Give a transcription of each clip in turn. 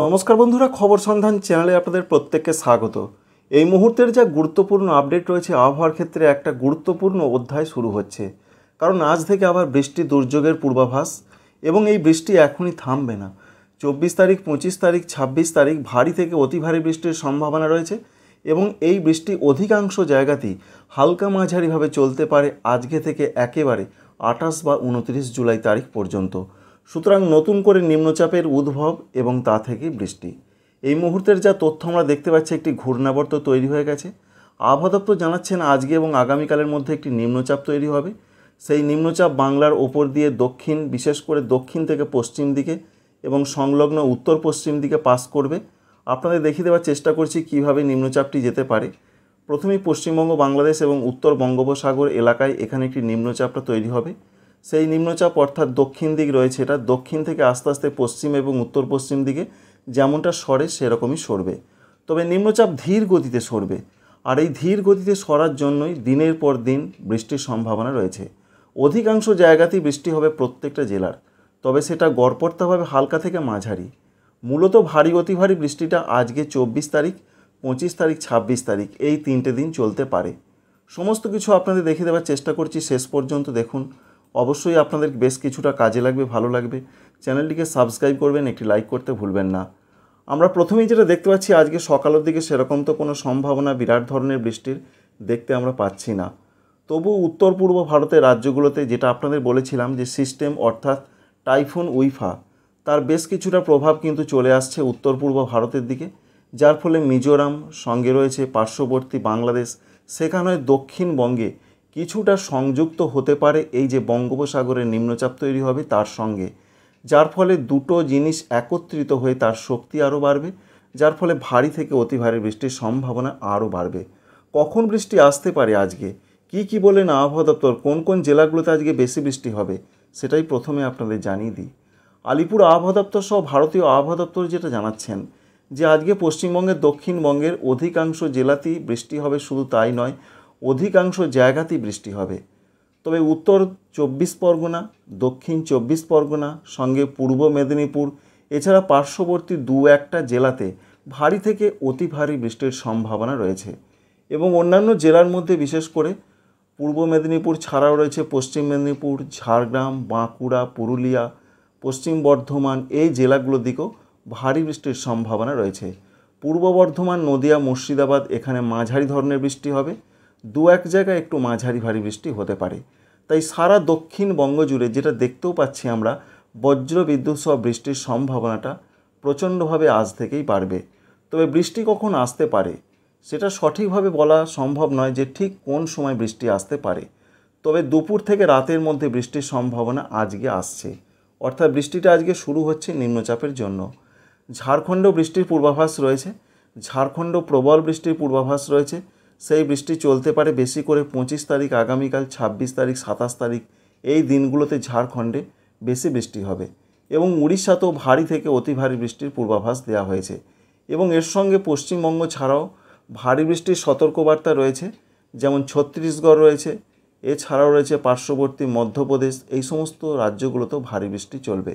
নমস্কার বন্ধুরা, খবর সন্ধান চ্যানেলে আপনাদের প্রত্যেককে স্বাগত। এই মুহূর্তের যা গুরুত্বপূর্ণ আপডেট রয়েছে, আবহাওয়ার ক্ষেত্রে একটা গুরুত্বপূর্ণ অধ্যায় শুরু হচ্ছে। কারণ আজ থেকে আবার বৃষ্টি দুর্যোগের পূর্বাভাস, এবং এই বৃষ্টি এখনই থামবে না। 24 তারিখ, 25 তারিখ, 26 তারিখ ভারী থেকে অতি ভারী বৃষ্টির সম্ভাবনা রয়েছে, এবং এই বৃষ্টি অধিকাংশ জায়গাতেই হালকা মাঝারিভাবে চলতে পারে আজকে থেকে একেবারে 28 বা 29 জুলাই তারিখ পর্যন্ত। সুতরাং নতুন করে নিম্নচাপের উদ্ভব এবং তা থেকে বৃষ্টি। এই মুহূর্তের যা তথ্য আমরা দেখতে পাচ্ছি, একটি ঘূর্ণাবর্ত তৈরি হয়ে গেছে। আবহাওয়া দপ্তর জানাচ্ছেন আজকে এবং আগামীকালের মধ্যে একটি নিম্নচাপ তৈরি হবে। সেই নিম্নচাপ বাংলার ওপর দিয়ে দক্ষিণ, বিশেষ করে দক্ষিণ থেকে পশ্চিম দিকে এবং সংলগ্ন উত্তর পশ্চিম দিকে পাস করবে। আপনাদের দেখিয়ে দেওয়ার চেষ্টা করছি কিভাবে নিম্নচাপটি যেতে পারে। প্রথমেই পশ্চিমবঙ্গ, বাংলাদেশ এবং উত্তর বঙ্গোপসাগর এলাকায় এখানে একটি নিম্নচাপটা তৈরি হবে। সেই নিম্নচাপ অর্থাৎ দক্ষিণ দিক রয়েছে, এটা দক্ষিণ থেকে আস্তে আস্তে পশ্চিম এবং উত্তর পশ্চিম দিকে যেমনটা সরে সেরকমই সরবে। তবে নিম্নচাপ ধীর গতিতে সরবে, আর এই ধীর গতিতে সরার জন্যই দিনের পর দিন বৃষ্টির সম্ভাবনা রয়েছে। অধিকাংশ জায়গাতেই বৃষ্টি হবে প্রত্যেকটা জেলার, তবে সেটা গড়পড়তাভাবে হালকা থেকে মাঝারি। মূলত ভারী অতি ভারী বৃষ্টিটা আজকে 24 তারিখ, 25 তারিখ, 26 তারিখ এই 3টে দিন চলতে পারে। সমস্ত কিছু আপনাদের দেখে দেওয়ার চেষ্টা করছি, শেষ পর্যন্ত দেখুন। অবশ্যই আপনাদের বেশ কিছুটা কাজে লাগবে, ভালো লাগবে। চ্যানেলটিকে সাবস্ক্রাইব করবেন, একটি লাইক করতে ভুলবেন না। আমরা প্রথমেই যেটা দেখতে পাচ্ছি, আজকে সকালের দিকে সেরকম তো কোনো সম্ভাবনা বিরাট ধরনের বৃষ্টির দেখতে আমরা পাচ্ছি না। তবু উত্তর পূর্ব ভারতের রাজ্যগুলোতে, যেটা আপনাদের বলেছিলাম যে সিস্টেম অর্থাৎ টাইফুন উইফা, তার বেশ কিছুটা প্রভাব কিন্তু চলে আসছে উত্তর পূর্ব ভারতের দিকে, যার ফলে মিজোরাম, সঙ্গে রয়েছে পার্শ্ববর্তী বাংলাদেশ, সেখানে দক্ষিণবঙ্গে কিছুটা সংযুক্ত হতে পারে এই যে বঙ্গোপসাগরের নিম্নচাপ তৈরি হবে তার সঙ্গে, যার ফলে দুটো জিনিস একত্রিত হয়ে তার শক্তি আরও বাড়বে, যার ফলে ভারী থেকে অতি ভারী বৃষ্টির সম্ভাবনা আরও বাড়বে। কখন বৃষ্টি আসতে পারে আজকে, কি বলেন আবহাওয়া দপ্তর, কোন কোন জেলাগুলোতে আজকে বেশি বৃষ্টি হবে, সেটাই প্রথমে আপনাদের জানিয়ে দিই। আলিপুর আবহাওয়া দপ্তর সহ ভারতীয় আবহাওয়া দপ্তর যেটা জানাচ্ছেন যে আজকে পশ্চিমবঙ্গের, দক্ষিণবঙ্গের অধিকাংশ জেলাতেই বৃষ্টি হবে। শুধু তাই নয়, অধিকাংশ জায়গাতেই বৃষ্টি হবে। তবে উত্তর 24 পরগনা, দক্ষিণ 24 পরগনা, সঙ্গে পূর্ব মেদিনীপুর, এছাড়া পার্শ্ববর্তী 2-1টা জেলাতে ভারী থেকে অতি ভারী বৃষ্টির সম্ভাবনা রয়েছে। এবং অন্যান্য জেলার মধ্যে বিশেষ করে পূর্ব মেদিনীপুর ছাড়াও রয়েছে পশ্চিম মেদিনীপুর, ঝাড়গ্রাম, বাঁকুড়া, পুরুলিয়া, পশ্চিম বর্ধমান, এই জেলাগুলোর দিকেও ভারী বৃষ্টির সম্ভাবনা রয়েছে। পূর্ব বর্ধমান, নদিয়া, মুর্শিদাবাদ, এখানে মাঝারি ধরনের বৃষ্টি হবে। 2-1 জায়গায় একটু মাঝারি ভারী বৃষ্টি হতে পারে। তাই সারা দক্ষিণবঙ্গ জুড়ে যেটা দেখতেও পাচ্ছি আমরা, বজ্র বিদ্যুৎ সহ বৃষ্টির সম্ভাবনাটা প্রচণ্ডভাবে আজ থেকেই বাড়বে। তবে বৃষ্টি কখন আসতে পারে সেটা সঠিকভাবে বলা সম্ভব নয় যে ঠিক কোন সময় বৃষ্টি আসতে পারে। তবে দুপুর থেকে রাতের মধ্যে বৃষ্টির সম্ভাবনা আজকে আসছে, অর্থাৎ বৃষ্টিটা আজকে শুরু হচ্ছে নিম্নচাপের জন্য। ঝাড়খণ্ডেও বৃষ্টির পূর্বাভাস রয়েছে, ঝাড়খণ্ড প্রবল বৃষ্টির পূর্বাভাস রয়েছে। সেই বৃষ্টি চলতে পারে বেশি করে 25 তারিখ, আগামীকাল 26 তারিখ, 27 তারিখ এই দিনগুলোতে ঝাড়খণ্ডে বেশি বৃষ্টি হবে। এবং উড়িষ্যাতেও ভারী থেকে অতি ভারী বৃষ্টির পূর্বাভাস দেওয়া হয়েছে। এবং এর সঙ্গে পশ্চিমবঙ্গ ছাড়াও ভারী বৃষ্টির সতর্কবার্তা রয়েছে, যেমন ছত্তিশগড় রয়েছে, এছাড়াও রয়েছে পার্শ্ববর্তী মধ্যপ্রদেশ, এই সমস্ত রাজ্যগুলোতেও ভারী বৃষ্টি চলবে।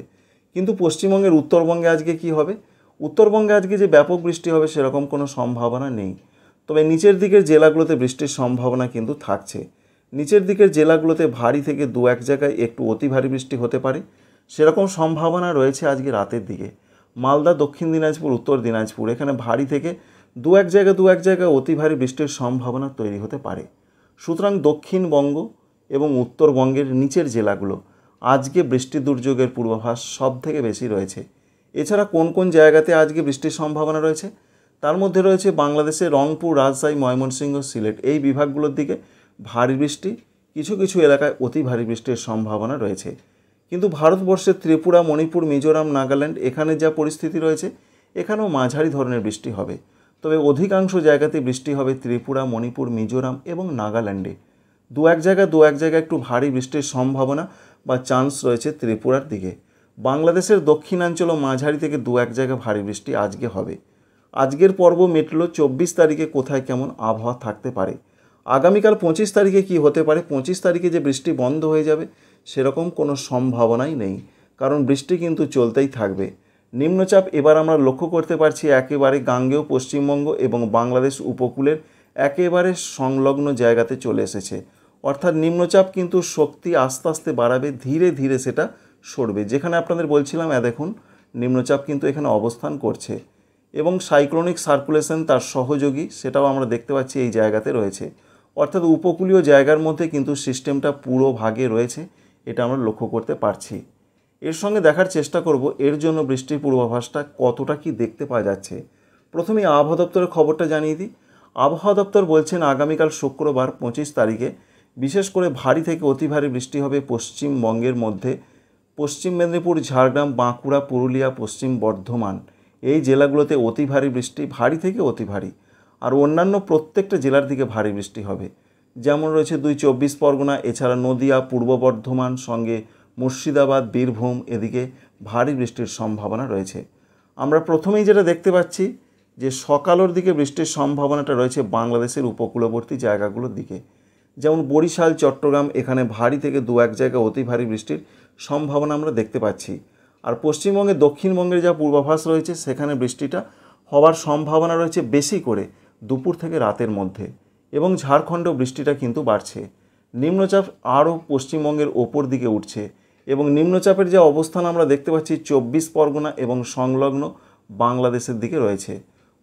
কিন্তু পশ্চিমবঙ্গের উত্তরবঙ্গে আজকে কি হবে? উত্তরবঙ্গে আজকে যে ব্যাপক বৃষ্টি হবে সেরকম কোনো সম্ভাবনা নেই। তবে নিচের দিকের জেলাগুলোতে বৃষ্টির সম্ভাবনা কিন্তু থাকছে। নিচের দিকের জেলাগুলোতে ভারী থেকে 2-1 জায়গায় একটু অতি ভারী বৃষ্টি হতে পারে, সেরকম সম্ভাবনা রয়েছে আজকে রাতের দিকে। মালদা, দক্ষিণ দিনাজপুর, উত্তর দিনাজপুর, এখানে ভারী থেকে 2-1 জায়গায় অতি ভারী বৃষ্টির সম্ভাবনা তৈরি হতে পারে। সুতরাং দক্ষিণবঙ্গ এবং উত্তরবঙ্গের নিচের জেলাগুলো আজকে বৃষ্টি দুর্যোগের পূর্বাভাস সব থেকে বেশি রয়েছে। এছাড়া কোন কোন জায়গাতে আজকে বৃষ্টির সম্ভাবনা রয়েছে, তার মধ্যে রয়েছে বাংলাদেশের রংপুর, রাজশাহী, ময়মনসিংহ, সিলেট এই বিভাগগুলোর দিকে ভারী বৃষ্টি, কিছু কিছু এলাকায় অতি ভারী বৃষ্টির সম্ভাবনা রয়েছে। কিন্তু ভারতবর্ষের ত্রিপুরা, মণিপুর, মিজোরাম, নাগাল্যান্ড, এখানে যা পরিস্থিতি রয়েছে, এখানেও মাঝারি ধরনের বৃষ্টি হবে। তবে অধিকাংশ জায়গাতে বৃষ্টি হবে ত্রিপুরা, মণিপুর, মিজোরাম এবং নাগাল্যান্ডে। 2-1 জায়গায় একটু ভারী বৃষ্টির সম্ভাবনা বা চান্স রয়েছে ত্রিপুরার দিকে। বাংলাদেশের দক্ষিণাঞ্চলও মাঝারি থেকে 2-1 জায়গায় ভারী বৃষ্টি আজকে হবে। আজকের পর্ব মিটল। 24 তারিখে কোথায় কেমন আবহাওয়া থাকতে পারে, আগামীকাল 25 তারিখে কি হতে পারে, 25 তারিখে যে বৃষ্টি বন্ধ হয়ে যাবে সেরকম কোনো সম্ভাবনাই নেই, কারণ বৃষ্টি কিন্তু চলতেই থাকবে। নিম্নচাপ এবার আমরা লক্ষ্য করতে পারছি একেবারে গাঙ্গেয় পশ্চিমবঙ্গ এবং বাংলাদেশ উপকূলের একেবারে সংলগ্ন জায়গাতে চলে এসেছে। অর্থাৎ নিম্নচাপ কিন্তু শক্তি আস্তে আস্তে বাড়াবে, ধীরে ধীরে সেটা সরবে। যেখানে আপনাদের বলছিলাম দেখুন নিম্নচাপ কিন্তু এখানে অবস্থান করছে এবং সাইক্লোনিক সার্কুলেশন তার সহযোগী, সেটাও আমরা দেখতে পাচ্ছি এই জায়গাতে রয়েছে। অর্থাৎ উপকূলীয় জায়গার মধ্যে কিন্তু সিস্টেমটা পুরো ভাগে রয়েছে, এটা আমরা লক্ষ্য করতে পারছি। এর সঙ্গে দেখার চেষ্টা করব এর জন্য বৃষ্টির পূর্বাভাসটা কতটা কি দেখতে পাওয়া যাচ্ছে। প্রথমেই আবহাওয়া দপ্তরের খবরটা জানিয়ে দিই। আবহাওয়া দপ্তর বলছেন আগামীকাল শুক্রবার 25 তারিখে বিশেষ করে ভারী থেকে অতি ভারী বৃষ্টি হবে পশ্চিমবঙ্গের মধ্যে। পশ্চিম মেদিনীপুর, ঝাড়গ্রাম, বাঁকুড়া, পুরুলিয়া, পশ্চিম বর্ধমান এই জেলাগুলোতে অতি ভারী বৃষ্টি, ভারী থেকে অতি ভারী। আর অন্যান্য প্রত্যেকটা জেলার দিকে ভারী বৃষ্টি হবে। যেমন রয়েছে 2 24 পরগনা, এছাড়া নদিয়া, পূর্ব বর্ধমান, সঙ্গে মুর্শিদাবাদ, বীরভূম, এদিকে ভারী বৃষ্টির সম্ভাবনা রয়েছে। আমরা প্রথমেই যেটা দেখতে পাচ্ছি যে সকালের দিকে বৃষ্টির সম্ভাবনাটা রয়েছে বাংলাদেশের উপকূলবর্তী জায়গাগুলোর দিকে। যেমন বরিশাল, চট্টগ্রাম, এখানে ভারী থেকে 2-1 জায়গা অতি ভারী বৃষ্টির সম্ভাবনা আমরা দেখতে পাচ্ছি। আর পশ্চিমবঙ্গে দক্ষিণবঙ্গের যা পূর্বাভাস রয়েছে সেখানে বৃষ্টিটা হওয়ার সম্ভাবনা রয়েছে বেশি করে দুপুর থেকে রাতের মধ্যে। এবং ঝাড়খণ্ডেও বৃষ্টিটা কিন্তু বাড়ছে। নিম্নচাপ আরও পশ্চিমবঙ্গের ওপর দিকে উঠছে এবং নিম্নচাপের যে অবস্থান আমরা দেখতে পাচ্ছি 24 পরগনা এবং সংলগ্ন বাংলাদেশের দিকে রয়েছে।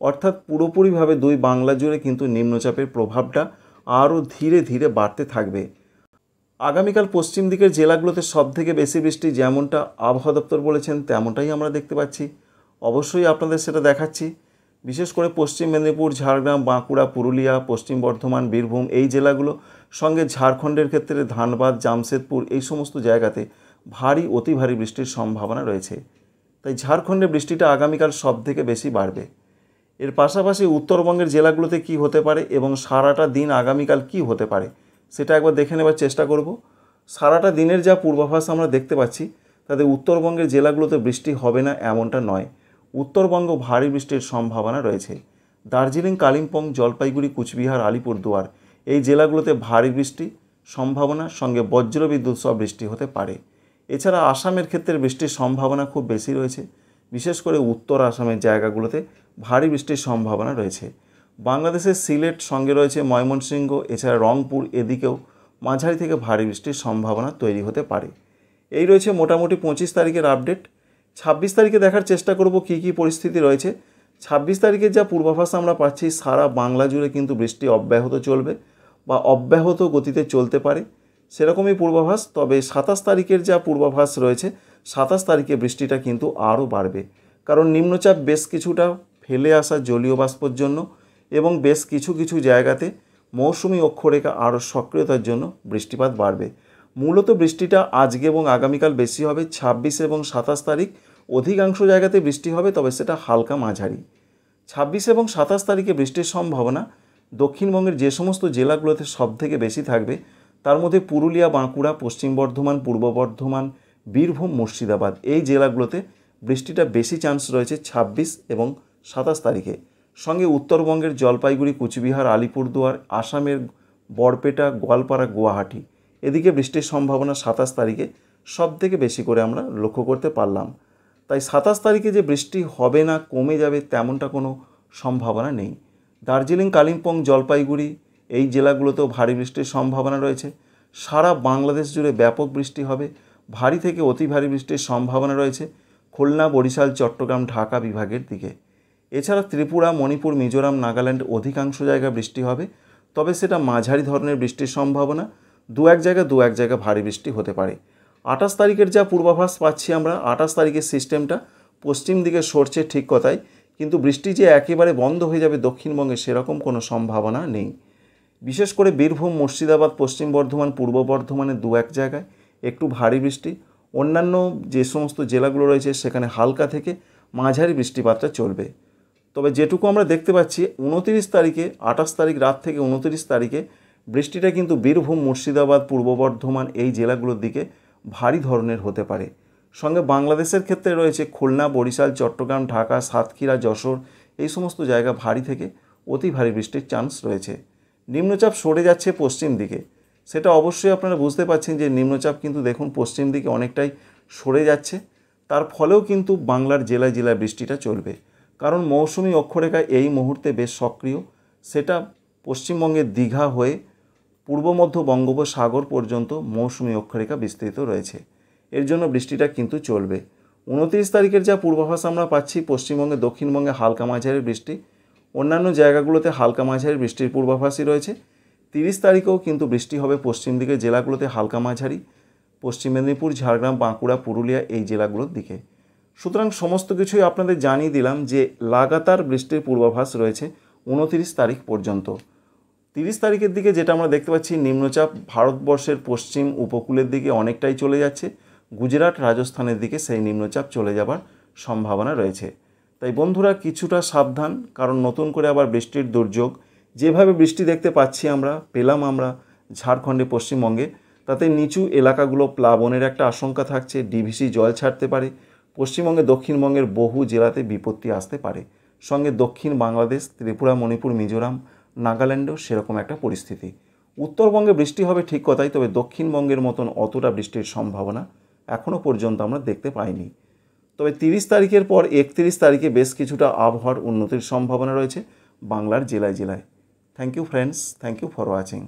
অর্থাৎ পুরোপুরিভাবে 2 বাংলা জুড়ে কিন্তু নিম্নচাপের প্রভাবটা আরও ধীরে ধীরে বাড়তে থাকবে। আগামীকাল পশ্চিম দিকের জেলাগুলোতে সবথেকে বেশি বৃষ্টি যেমনটা আবহাওয়া দপ্তর বলেছেন তেমনটাই আমরা দেখতে পাচ্ছি। অবশ্যই আপনাদের সেটা দেখাচ্ছি। বিশেষ করে পশ্চিম মেদিনীপুর, ঝাড়গ্রাম, বাঁকুড়া, পুরুলিয়া, পশ্চিম বর্ধমান, বীরভূম এই জেলাগুলো, সঙ্গে ঝাড়খণ্ডের ক্ষেত্রে ধানবাদ, জামশেদপুর এই সমস্ত জায়গাতে ভারী অতি ভারী বৃষ্টির সম্ভাবনা রয়েছে। তাই ঝাড়খণ্ডে বৃষ্টিটা আগামীকাল সবথেকে বেশি বাড়বে। এর পাশাপাশি উত্তরবঙ্গের জেলাগুলোতে কি হতে পারে এবং সারাটা দিন আগামীকাল কি হতে পারে সেটা একবার দেখে নেবার চেষ্টা করব। সারাটা দিনের যা পূর্বাভাস আমরা দেখতে পাচ্ছি তাতে উত্তরবঙ্গের জেলাগুলোতে বৃষ্টি হবে না এমনটা নয়। উত্তরবঙ্গ ভারী বৃষ্টির সম্ভাবনা রয়েছে। দার্জিলিং, কালিম্পং, জলপাইগুড়ি, কুচবিহার, আলিপুরদুয়ার এই জেলাগুলোতে ভারী বৃষ্টি সম্ভাবনা, সঙ্গে বজ্রবিদ্যুৎ সহ বৃষ্টি হতে পারে। এছাড়া আসামের ক্ষেত্রে বৃষ্টির সম্ভাবনা খুব বেশি রয়েছে। বিশেষ করে উত্তর আসামের জায়গাগুলোতে ভারী বৃষ্টির সম্ভাবনা রয়েছে। বাংলাদেশের সিলেট, সঙ্গে রয়েছে ময়মনসিংহ, এছাড়া রংপুর, এদিকেও মাঝারি থেকে ভারী বৃষ্টির সম্ভাবনা তৈরি হতে পারে। এই রয়েছে মোটামুটি 25 তারিখের আপডেট। 26 তারিখে দেখার চেষ্টা করব কী কী পরিস্থিতি রয়েছে। 26 তারিখের যা পূর্বাভাস আমরা পাচ্ছি সারা বাংলা জুড়ে কিন্তু বৃষ্টি অব্যাহত চলবে বা অব্যাহত গতিতে চলতে পারে, সেরকমই পূর্বাভাস। তবে 27 তারিখের যা পূর্বাভাস রয়েছে 27 তারিখে বৃষ্টিটা কিন্তু আরও বাড়বে, কারণ নিম্নচাপ বেশ কিছুটা ফেলে আসা জলীয় বাষ্পর জন্য এবং বেশ কিছু কিছু জায়গাতে মৌসুমি অক্ষরেখা আরও সক্রিয়তার জন্য বৃষ্টিপাত বাড়বে। মূলত বৃষ্টিটা আজকে এবং আগামীকাল বেশি হবে। 26 এবং 27 তারিখ অধিকাংশ জায়গাতে বৃষ্টি হবে, তবে সেটা হালকা মাঝারি। 26 এবং 27 তারিখে বৃষ্টির সম্ভাবনা দক্ষিণবঙ্গের যে সমস্ত জেলাগুলোতে সবথেকে বেশি থাকবে তার মধ্যে পুরুলিয়া, বাঁকুড়া, পশ্চিম বর্ধমান, পূর্ব বর্ধমান, বীরভূম, মুর্শিদাবাদ এই জেলাগুলোতে বৃষ্টিটা বেশি চান্স রয়েছে 26 এবং 27 তারিখে। সঙ্গে উত্তরবঙ্গের জলপাইগুড়ি, কুচবিহার, আলিপুরদুয়ার, আসামের বরপেটা, গোয়ালপাড়া, গুয়াহাটি এদিকে বৃষ্টির সম্ভাবনা 27 তারিখে সবথেকে বেশি করে আমরা লক্ষ্য করতে পারলাম। তাই 27 তারিখে যে বৃষ্টি হবে না, কমে যাবে তেমনটা কোনো সম্ভাবনা নেই। দার্জিলিং, কালিম্পং, জলপাইগুড়ি এই জেলাগুলোতেও ভারী বৃষ্টির সম্ভাবনা রয়েছে। সারা বাংলাদেশ জুড়ে ব্যাপক বৃষ্টি হবে। ভারী থেকে অতি ভারী বৃষ্টির সম্ভাবনা রয়েছে খুলনা, বরিশাল, চট্টগ্রাম, ঢাকা বিভাগের দিকে। এছাড়া ত্রিপুরা, মণিপুর, মিজোরাম, নাগাল্যান্ড অধিকাংশ জায়গায় বৃষ্টি হবে, তবে সেটা মাঝারি ধরনের বৃষ্টির সম্ভাবনা। 2-1 জায়গা ভারী বৃষ্টি হতে পারে। 28 তারিখের যা পূর্বাভাস পাচ্ছি আমরা, 28 তারিখের সিস্টেমটা পশ্চিম দিকে সরছে ঠিক কথাই, কিন্তু বৃষ্টি যে একেবারে বন্ধ হয়ে যাবে দক্ষিণবঙ্গে সেরকম কোনো সম্ভাবনা নেই। বিশেষ করে বীরভূম, মুর্শিদাবাদ, পশ্চিম বর্ধমান, পূর্ব বর্ধমানে 2-1 জায়গায় একটু ভারী বৃষ্টি। অন্যান্য যে সমস্ত জেলাগুলো রয়েছে সেখানে হালকা থেকে মাঝারি বৃষ্টিপাতটা চলবে। তবে যেটুকু আমরা দেখতে পাচ্ছি 29 তারিখে, 28 তারিখ রাত থেকে 29 তারিখে বৃষ্টিটা কিন্তু বীরভূম, মুর্শিদাবাদ, পূর্ব বর্ধমান এই জেলাগুলোর দিকে ভারী ধরনের হতে পারে। সঙ্গে বাংলাদেশের ক্ষেত্রে রয়েছে খুলনা, বরিশাল, চট্টগ্রাম, ঢাকা, সাতক্ষীরা, যশোর এই সমস্ত জায়গা ভারী থেকে অতি ভারী বৃষ্টির চান্স রয়েছে। নিম্নচাপ সরে যাচ্ছে পশ্চিম দিকে, সেটা অবশ্যই আপনারা বুঝতে পারছেন যে নিম্নচাপ কিন্তু দেখুন পশ্চিম দিকে অনেকটাই সরে যাচ্ছে। তার ফলেও কিন্তু বাংলার জেলায় জেলায় বৃষ্টিটা চলবে, কারণ মৌসুমি অক্ষরেখা এই মুহূর্তে বেশ সক্রিয়। সেটা পশ্চিমবঙ্গের দীঘা হয়ে পূর্ব মধ্য বঙ্গোপসাগর পর্যন্ত মৌসুমি অক্ষরেখা বিস্তৃত রয়েছে। এর জন্য বৃষ্টিটা কিন্তু চলবে। 29 তারিখের যা পূর্বাভাস আমরা পাচ্ছি, পশ্চিমবঙ্গে দক্ষিণবঙ্গে হালকা মাঝারি বৃষ্টি, অন্যান্য জায়গাগুলোতে হালকা মাঝারি বৃষ্টির পূর্বাভাসই রয়েছে। 30 তারিখেও কিন্তু বৃষ্টি হবে পশ্চিম দিকের জেলাগুলোতে হালকা মাঝারি, পশ্চিম মেদিনীপুর, ঝাড়গ্রাম, বাঁকুড়া, পুরুলিয়া এই জেলাগুলোর দিকে। সুতরাং সমস্ত কিছুই আপনাদের জানিয়ে দিলাম যে লাগাতার বৃষ্টির পূর্বাভাস রয়েছে 29 তারিখ পর্যন্ত। 30 তারিখের দিকে যেটা আমরা দেখতে পাচ্ছি, নিম্নচাপ ভারতবর্ষের পশ্চিম উপকূলের দিকে অনেকটাই চলে যাচ্ছে। গুজরাট, রাজস্থানের দিকে সেই নিম্নচাপ চলে যাবার সম্ভাবনা রয়েছে। তাই বন্ধুরা কিছুটা সাবধান, কারণ নতুন করে আবার বৃষ্টির দুর্যোগ। যেভাবে বৃষ্টি দেখতে পাচ্ছি পেলাম আমরা ঝাড়খণ্ডে, পশ্চিমবঙ্গে, তাতে নিচু এলাকাগুলো প্লাবনের একটা আশঙ্কা থাকছে। ডিভিসি জল ছাড়তে পারে। পশ্চিমবঙ্গে দক্ষিণবঙ্গের বহু জেলাতে বিপত্তি আসতে পারে। সঙ্গে দক্ষিণ বাংলাদেশ, ত্রিপুরা, মণিপুর, মিজোরাম, নাগাল্যান্ডেও সেরকম একটা পরিস্থিতি। উত্তরবঙ্গে বৃষ্টি হবে ঠিক কথাই, তবে দক্ষিণবঙ্গের মতন অতটা বৃষ্টির সম্ভাবনা এখনও পর্যন্ত আমরা দেখতে পাইনি। তবে 30 তারিখের পর 31 তারিখে বেশ কিছুটা আবহাওয়ার উন্নতির সম্ভাবনা রয়েছে বাংলার জেলায় জেলায়। Thank you friends, thank you for watching.